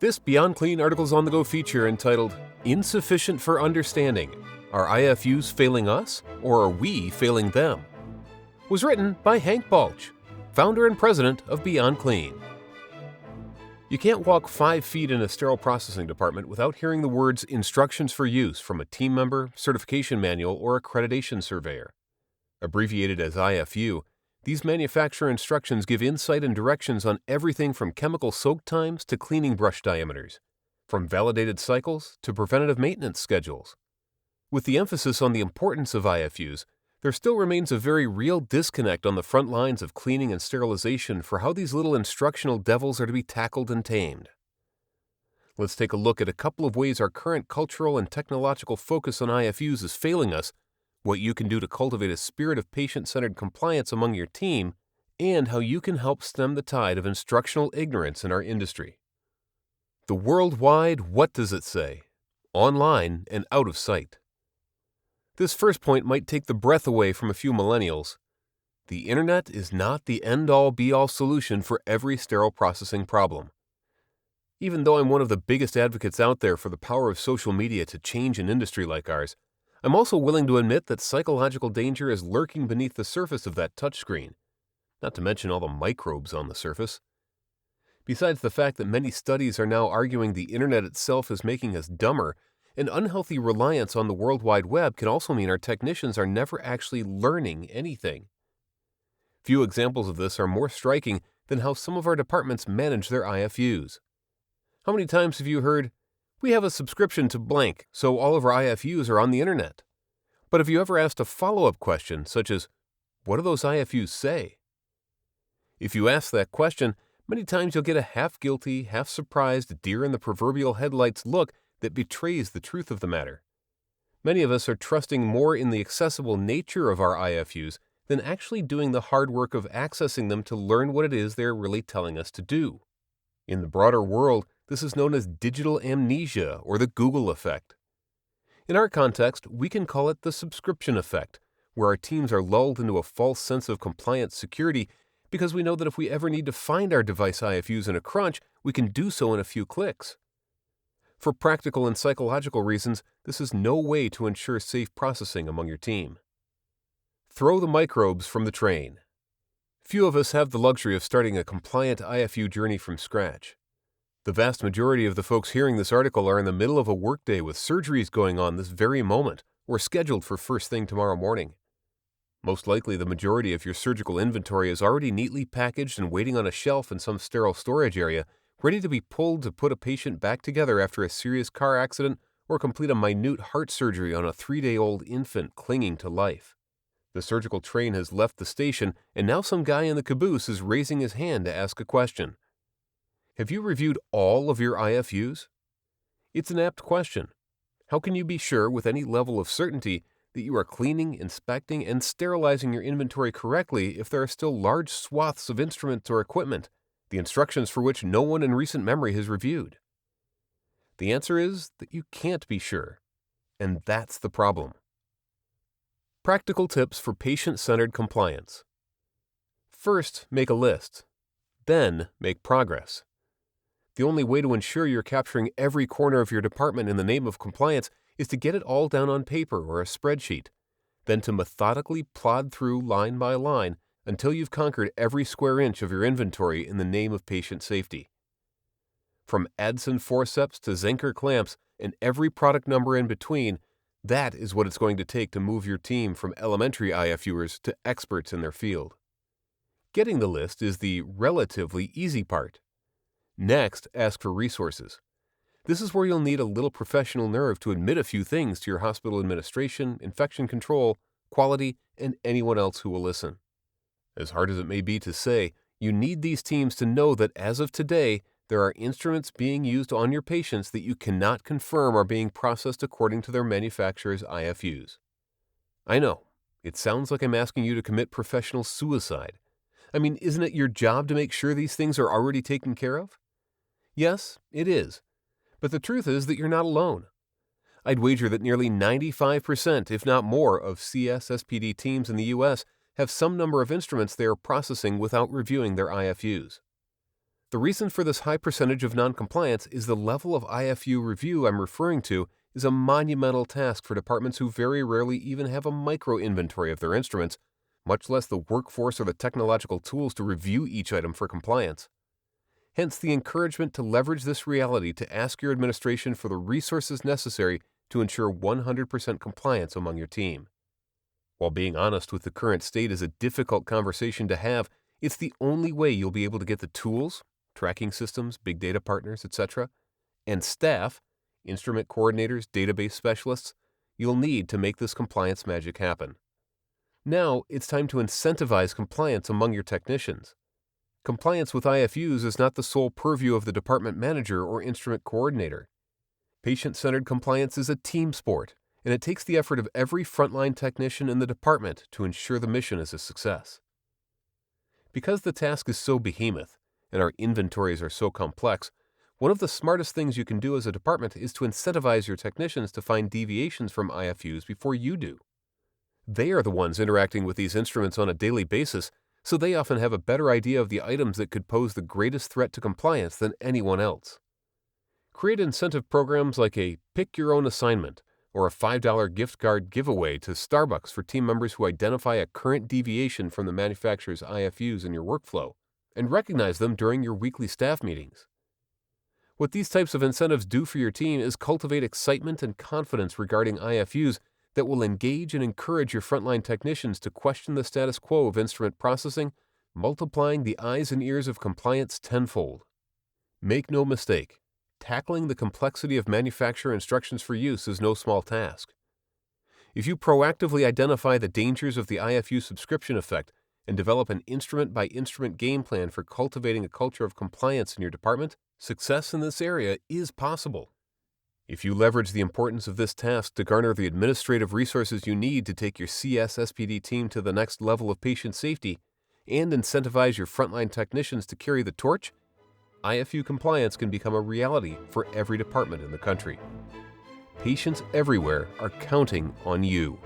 This Beyond Clean Articles on the Go feature entitled Insufficient for Understanding, Are IFUs Failing Us or Are We Failing Them? Was written by Hank Balch, founder and president of Beyond Clean. You can't walk 5 feet in a sterile processing department without hearing the words instructions for use from a team member, certification manual, or accreditation surveyor. Abbreviated as IFU, these manufacturer instructions give insight and directions on everything from chemical soak times to cleaning brush diameters, from validated cycles to preventative maintenance schedules. With the emphasis on the importance of IFUs, there still remains a very real disconnect on the front lines of cleaning and sterilization for how these little instructional devils are to be tackled and tamed. Let's take a look at a couple of ways our current cultural and technological focus on IFUs is failing us, what you can do to cultivate a spirit of patient-centered compliance among your team, and how you can help stem the tide of instructional ignorance in our industry. The worldwide what does it say? Online and out of sight. This first point might take the breath away from a few millennials. The internet is not the end-all be-all solution for every sterile processing problem. Even though I'm one of the biggest advocates out there for the power of social media to change an industry like ours, I'm also willing to admit that psychological danger is lurking beneath the surface of that touchscreen, not to mention all the microbes on the surface. Besides the fact that many studies are now arguing the internet itself is making us dumber, an unhealthy reliance on the World Wide Web can also mean our technicians are never actually learning anything. Few examples of this are more striking than how some of our departments manage their IFUs. How many times have you heard, "We have a subscription to blank, so all of our IFUs are on the internet"? But have you ever asked a follow-up question such as, what do those IFUs say? If you ask that question, many times you'll get a half-guilty, half-surprised deer in the proverbial headlights look that betrays the truth of the matter. Many of us are trusting more in the accessible nature of our IFUs than actually doing the hard work of accessing them to learn what it is they're really telling us to do. In the broader world, this is known as digital amnesia or the Google effect. In our context, we can call it the subscription effect, where our teams are lulled into a false sense of compliance security because we know that if we ever need to find our device IFUs in a crunch, we can do so in a few clicks. For practical and psychological reasons, this is no way to ensure safe processing among your team. Throw the microbes from the train. Few of us have the luxury of starting a compliant IFU journey from scratch. The vast majority of the folks hearing this article are in the middle of a workday with surgeries going on this very moment or scheduled for first thing tomorrow morning. Most likely, the majority of your surgical inventory is already neatly packaged and waiting on a shelf in some sterile storage area, ready to be pulled to put a patient back together after a serious car accident or complete a minute heart surgery on a 3-day-old infant clinging to life. The surgical train has left the station, and now some guy in the caboose is raising his hand to ask a question. Have you reviewed all of your IFUs? It's an apt question. How can you be sure with any level of certainty that you are cleaning, inspecting, and sterilizing your inventory correctly if there are still large swaths of instruments or equipment, the instructions for which no one in recent memory has reviewed? The answer is that you can't be sure, and that's the problem. Practical tips for patient-centered compliance. First, make a list. Then, make progress. The only way to ensure you're capturing every corner of your department in the name of compliance is to get it all down on paper or a spreadsheet, then to methodically plod through line by line until you've conquered every square inch of your inventory in the name of patient safety. From Adson forceps to Zenker clamps and every product number in between, that is what it's going to take to move your team from elementary IFUers to experts in their field. Getting the list is the relatively easy part. Next, ask for resources. This is where you'll need a little professional nerve to admit a few things to your hospital administration, infection control, quality, and anyone else who will listen. As hard as it may be to say, you need these teams to know that as of today, there are instruments being used on your patients that you cannot confirm are being processed according to their manufacturer's IFUs. I know, it sounds like I'm asking you to commit professional suicide. I mean, isn't it your job to make sure these things are already taken care of? Yes, it is. But the truth is that you're not alone. I'd wager that nearly 95%, if not more, of CS/SPD teams in the U.S. have some number of instruments they are processing without reviewing their IFUs. The reason for this high percentage of noncompliance is the level of IFU review I'm referring to is a monumental task for departments who very rarely even have a micro-inventory of their instruments, much less the workforce or the technological tools to review each item for compliance. Hence the encouragement to leverage this reality to ask your administration for the resources necessary to ensure 100% compliance among your team. While being honest with the current state is a difficult conversation to have, it's the only way you'll be able to get the tools, tracking systems, big data partners, etc., and staff, instrument coordinators, database specialists, you'll need to make this compliance magic happen. Now, it's time to incentivize compliance among your technicians. Compliance with IFUs is not the sole purview of the department manager or instrument coordinator. Patient-centered compliance is a team sport, and it takes the effort of every frontline technician in the department to ensure the mission is a success. Because the task is so behemoth, and our inventories are so complex, one of the smartest things you can do as a department is to incentivize your technicians to find deviations from IFUs before you do. They are the ones interacting with these instruments on a daily basis, so they often have a better idea of the items that could pose the greatest threat to compliance than anyone else. Create incentive programs like a Pick Your Own Assignment or a $5 gift card giveaway to Starbucks for team members who identify a current deviation from the manufacturer's IFUs in your workflow, and recognize them during your weekly staff meetings. What these types of incentives do for your team is cultivate excitement and confidence regarding IFUs that will engage and encourage your frontline technicians to question the status quo of instrument processing, multiplying the eyes and ears of compliance tenfold. Make no mistake, tackling the complexity of manufacturer instructions for use is no small task. If you proactively identify the dangers of the IFU subscription effect and develop an instrument-by-instrument game plan for cultivating a culture of compliance in your department, success in this area is possible. If you leverage the importance of this task to garner the administrative resources you need to take your CS-SPD team to the next level of patient safety and incentivize your frontline technicians to carry the torch, IFU compliance can become a reality for every department in the country. Patients everywhere are counting on you.